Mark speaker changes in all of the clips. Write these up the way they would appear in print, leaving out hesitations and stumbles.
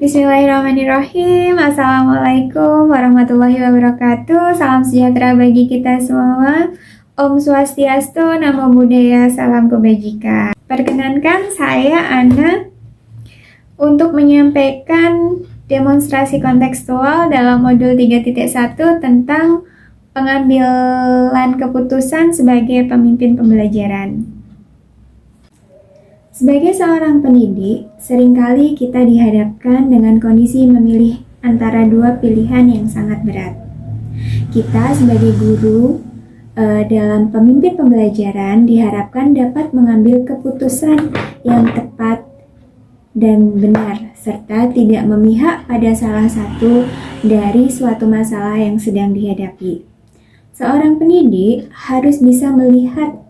Speaker 1: Bismillahirrahmanirrahim. Assalamualaikum warahmatullahi wabarakatuh. Salam sejahtera bagi kita semua. Om Swastiastu, Namo Buddhaya, Salam Kebajikan. Perkenankan saya Ana untuk menyampaikan demonstrasi kontekstual dalam modul 3.1 tentang pengambilan keputusan sebagai pemimpin pembelajaran. Sebagai seorang pendidik, seringkali kita dihadapkan dengan kondisi memilih antara dua pilihan yang sangat berat. Kita sebagai guru dalam pemimpin pembelajaran diharapkan dapat mengambil keputusan yang tepat dan benar, serta tidak memihak pada salah satu dari suatu masalah yang sedang dihadapi. Seorang pendidik harus bisa melihat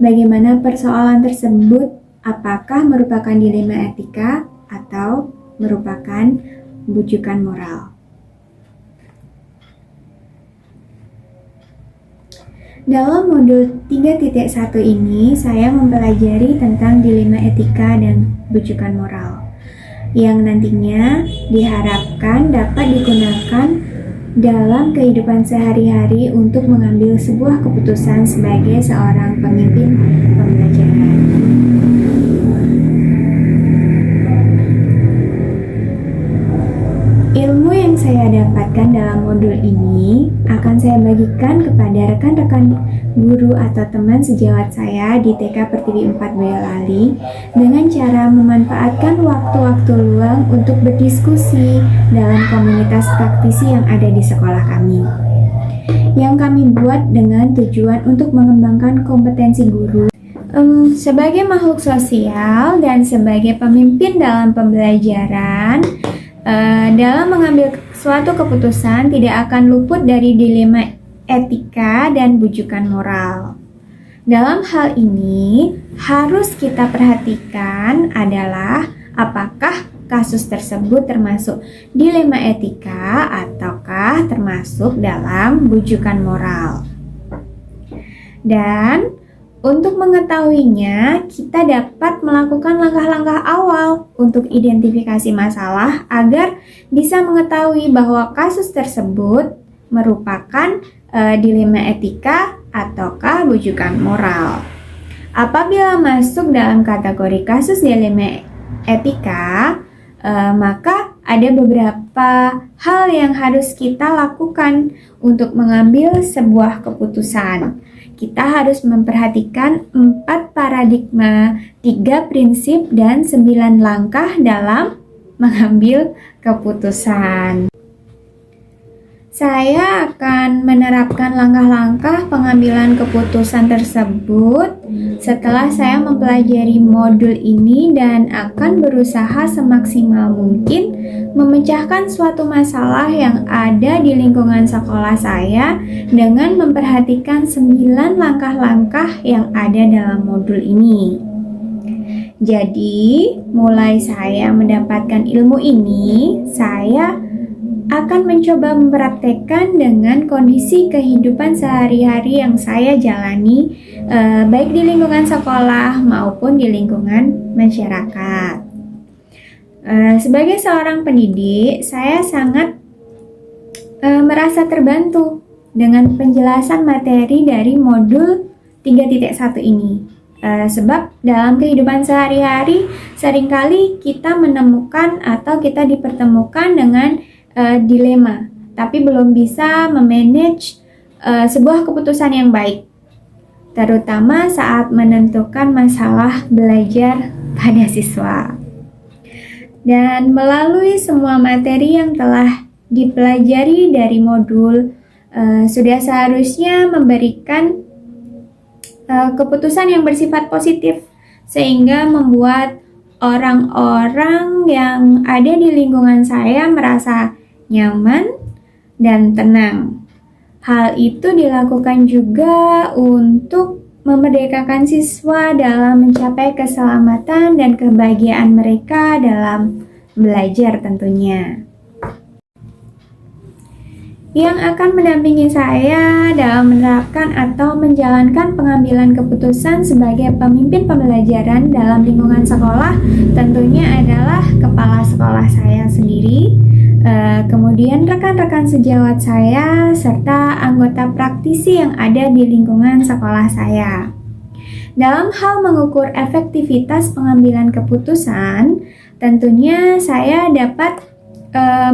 Speaker 1: bagaimana persoalan tersebut, apakah merupakan dilema etika atau merupakan bujukan moral. Dalam modul 3.1 ini, saya mempelajari tentang dilema etika dan bujukan moral, yang nantinya diharapkan dapat digunakan dalam kehidupan sehari-hari untuk mengambil sebuah keputusan sebagai seorang pemimpin pembelajaran. Ilmu yang saya dapatkan dalam modul ini akan saya bagikan kepada rekan-rekan guru atau teman sejawat saya di TK Pertiwi 4 Boyolali dengan cara memanfaatkan waktu-waktu luang untuk berdiskusi dalam komunitas praktisi yang ada di sekolah kami. Yang kami buat dengan tujuan untuk mengembangkan kompetensi guru sebagai makhluk sosial dan sebagai pemimpin dalam pembelajaran. Dalam mengambil suatu keputusan tidak akan luput dari dilema etika dan bujukan moral. Dalam hal ini harus kita perhatikan adalah apakah kasus tersebut termasuk dilema etika ataukah termasuk dalam bujukan moral. Dan untuk mengetahuinya, kita dapat melakukan langkah-langkah awal untuk identifikasi masalah agar bisa mengetahui bahwa kasus tersebut merupakan dilema etika ataukah bujukan moral. Apabila masuk dalam kategori kasus dilema etika, maka ada beberapa hal yang harus kita lakukan untuk mengambil sebuah keputusan. Kita harus memperhatikan 4 paradigma, 3 prinsip, dan 9 langkah dalam mengambil keputusan. Saya akan menerapkan langkah-langkah pengambilan keputusan tersebut setelah saya mempelajari modul ini dan akan berusaha semaksimal mungkin memecahkan suatu masalah yang ada di lingkungan sekolah saya dengan memperhatikan 9 langkah-langkah yang ada dalam modul ini. Jadi, mulai saya mendapatkan ilmu ini, saya akan mencoba mempraktekkan dengan kondisi kehidupan sehari-hari yang saya jalani, baik di lingkungan sekolah maupun di lingkungan masyarakat. Sebagai seorang pendidik, saya sangat merasa terbantu dengan penjelasan materi dari modul 3.1 ini. Sebab dalam kehidupan sehari-hari seringkali kita menemukan atau kita dipertemukan dengan dilema, tapi belum bisa memanage sebuah keputusan yang baik, terutama saat menentukan masalah belajar pada siswa. Dan melalui semua materi yang telah dipelajari dari modul, sudah seharusnya memberikan keputusan yang bersifat positif, sehingga membuat orang-orang yang ada di lingkungan saya merasa nyaman dan tenang. Hal itu dilakukan juga untuk memerdekakan siswa dalam mencapai keselamatan dan kebahagiaan mereka dalam belajar tentunya. yang akan mendampingi saya dalam menerapkan atau menjalankan pengambilan keputusan sebagai pemimpin pembelajaran dalam lingkungan sekolah tentunya adalah kepala sekolah saya sendiri, kemudian rekan-rekan sejawat saya, serta anggota praktisi yang ada di lingkungan sekolah saya. Dalam hal mengukur efektivitas pengambilan keputusan, tentunya saya dapat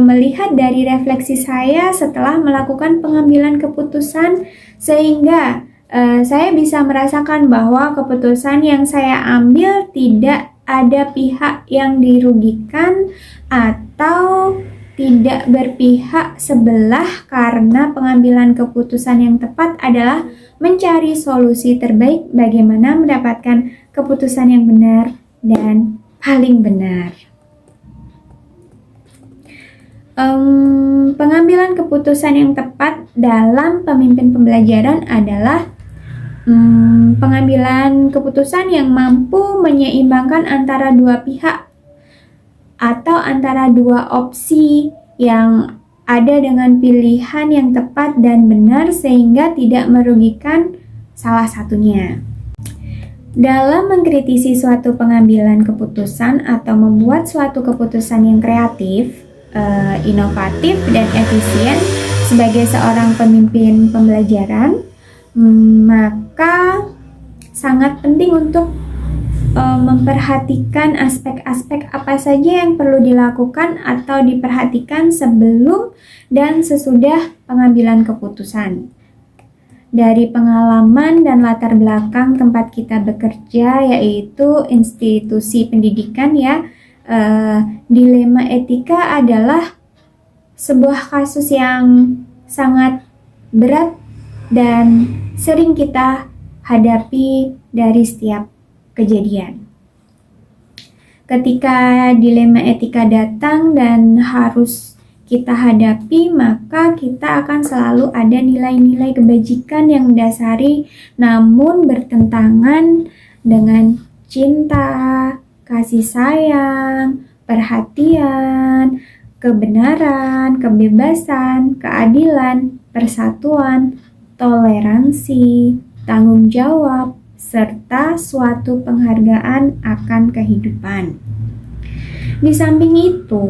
Speaker 1: melihat dari refleksi saya setelah melakukan pengambilan keputusan, sehingga saya bisa merasakan bahwa keputusan yang saya ambil tidak ada pihak yang dirugikan atau tidak berpihak sebelah, karena pengambilan keputusan yang tepat adalah mencari solusi terbaik bagaimana mendapatkan keputusan yang benar dan paling benar. Pengambilan keputusan yang tepat dalam pemimpin pembelajaran adalah pengambilan keputusan yang mampu menyeimbangkan antara dua pihak atau antara dua opsi yang ada dengan pilihan yang tepat dan benar sehingga tidak merugikan salah satunya. Dalam mengkritisi suatu pengambilan keputusan atau membuat suatu keputusan yang kreatif, inovatif dan efisien sebagai seorang pemimpin pembelajaran, maka sangat penting untuk memperhatikan aspek-aspek apa saja yang perlu dilakukan atau diperhatikan sebelum dan sesudah pengambilan keputusan. Dari pengalaman dan latar belakang tempat kita bekerja, yaitu institusi pendidikan ya, dilema etika adalah sebuah kasus yang sangat berat dan sering kita hadapi dari setiap kejadian. Ketika dilema etika datang dan harus kita hadapi, maka kita akan selalu ada nilai-nilai kebajikan yang mendasari namun bertentangan dengan cinta, kasih sayang, perhatian, kebenaran, kebebasan, keadilan, persatuan, toleransi, tanggung jawab, serta suatu penghargaan akan kehidupan. Di samping itu,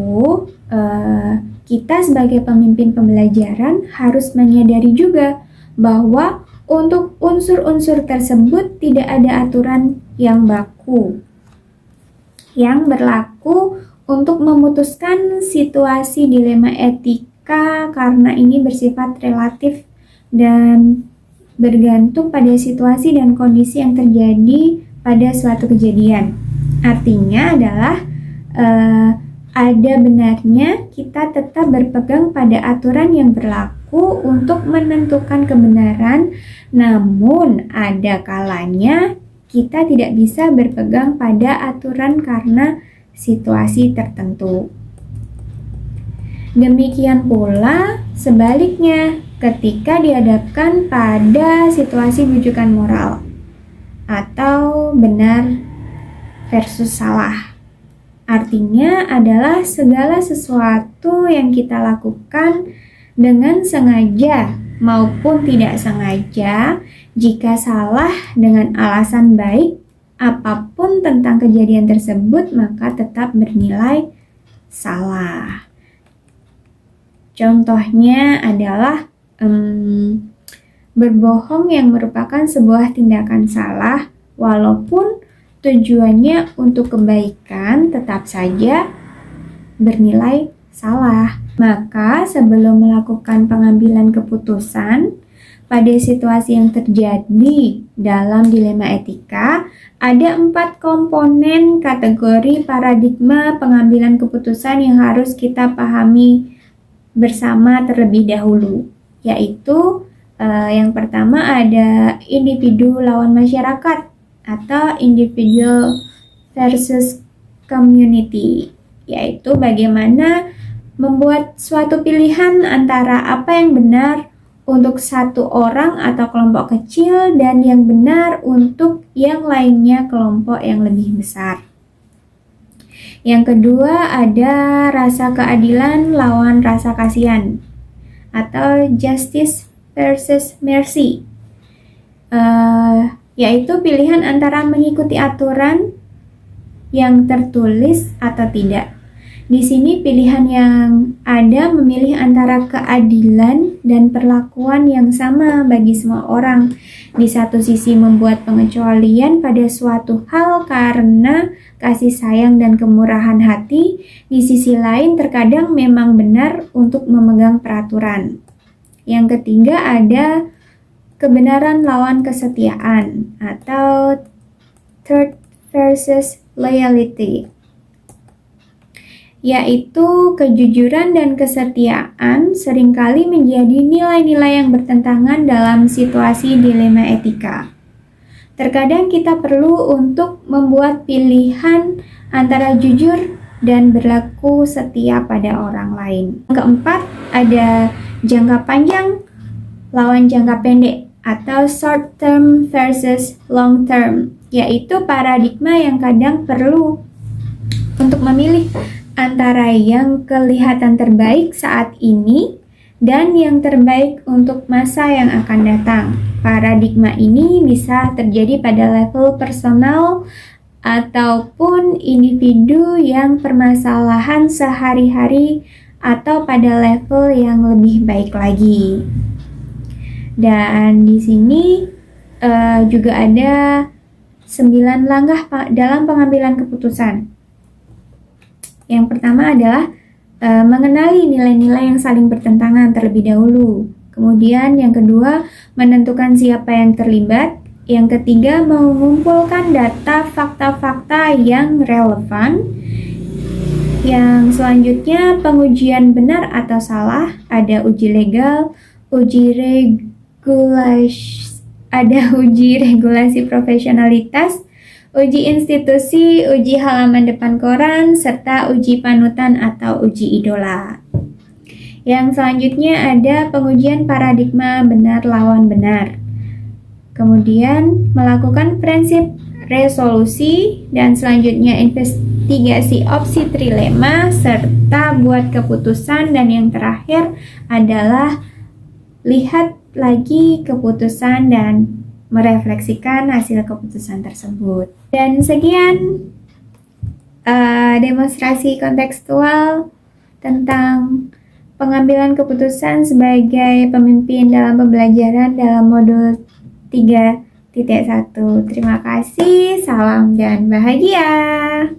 Speaker 1: kita sebagai pemimpin pembelajaran harus menyadari juga bahwa untuk unsur-unsur tersebut tidak ada aturan yang baku yang berlaku untuk memutuskan situasi dilema etika, karena ini bersifat relatif dan bergantung pada situasi dan kondisi yang terjadi pada suatu kejadian. Artinya adalah ada benarnya kita tetap berpegang pada aturan yang berlaku untuk menentukan kebenaran, namun ada kalanya kita tidak bisa berpegang pada aturan karena situasi tertentu. Demikian pula sebaliknya ketika dihadapkan pada situasi rujukan moral atau benar versus salah. Artinya adalah segala sesuatu yang kita lakukan dengan sengaja maupun tidak sengaja, jika salah dengan alasan baik apapun tentang kejadian tersebut, maka tetap bernilai salah. Contohnya adalah berbohong yang merupakan sebuah tindakan salah, walaupun tujuannya untuk kebaikan, tetap saja bernilai salah. Maka sebelum melakukan pengambilan keputusan pada situasi yang terjadi dalam dilema etika, ada 4 komponen kategori paradigma pengambilan keputusan yang harus kita pahami bersama terlebih dahulu, yaitu yang pertama ada individu lawan masyarakat atau individual versus community, yaitu bagaimana membuat suatu pilihan antara apa yang benar untuk satu orang atau kelompok kecil dan yang benar untuk yang lainnya, kelompok yang lebih besar. Yang kedua ada rasa keadilan lawan rasa kasihan atau justice versus mercy, yaitu pilihan antara mengikuti aturan yang tertulis atau tidak. Di sini pilihan yang ada memilih antara keadilan dan perlakuan yang sama bagi semua orang. Di satu sisi membuat pengecualian pada suatu hal karena kasih sayang dan kemurahan hati, di sisi lain terkadang memang benar untuk memegang peraturan. Yang ketiga ada kebenaran lawan kesetiaan atau truth versus loyalty, yaitu kejujuran dan kesetiaan seringkali menjadi nilai-nilai yang bertentangan dalam situasi dilema etika. Terkadang kita perlu untuk membuat pilihan antara jujur dan berlaku setia pada orang lain. Yang keempat, ada jangka panjang lawan jangka pendek atau short term versus long term, yaitu paradigma yang kadang perlu untuk memilih antara yang kelihatan terbaik saat ini dan yang terbaik untuk masa yang akan datang. Paradigma ini bisa terjadi pada level personal ataupun individu yang permasalahan sehari-hari atau pada level yang lebih baik lagi. Dan di sini juga ada 9 langkah dalam pengambilan keputusan. Yang pertama adalah mengenali nilai-nilai yang saling bertentangan terlebih dahulu. Kemudian yang kedua, menentukan siapa yang terlibat. Yang ketiga, mengumpulkan data fakta-fakta yang relevan. Yang selanjutnya, pengujian benar atau salah. Ada uji legal, uji regulasi profesionalitas, uji institusi, uji halaman depan koran, serta uji panutan atau uji idola. Yang selanjutnya ada pengujian paradigma benar lawan benar. Kemudian melakukan prinsip resolusi, dan selanjutnya investigasi opsi trilema, serta buat keputusan, dan yang terakhir adalah lihat lagi keputusan dan merefleksikan hasil keputusan tersebut. Dan sekian demonstrasi kontekstual tentang pengambilan keputusan sebagai pemimpin dalam pembelajaran dalam modul 3.1. Terima kasih, salam dan bahagia.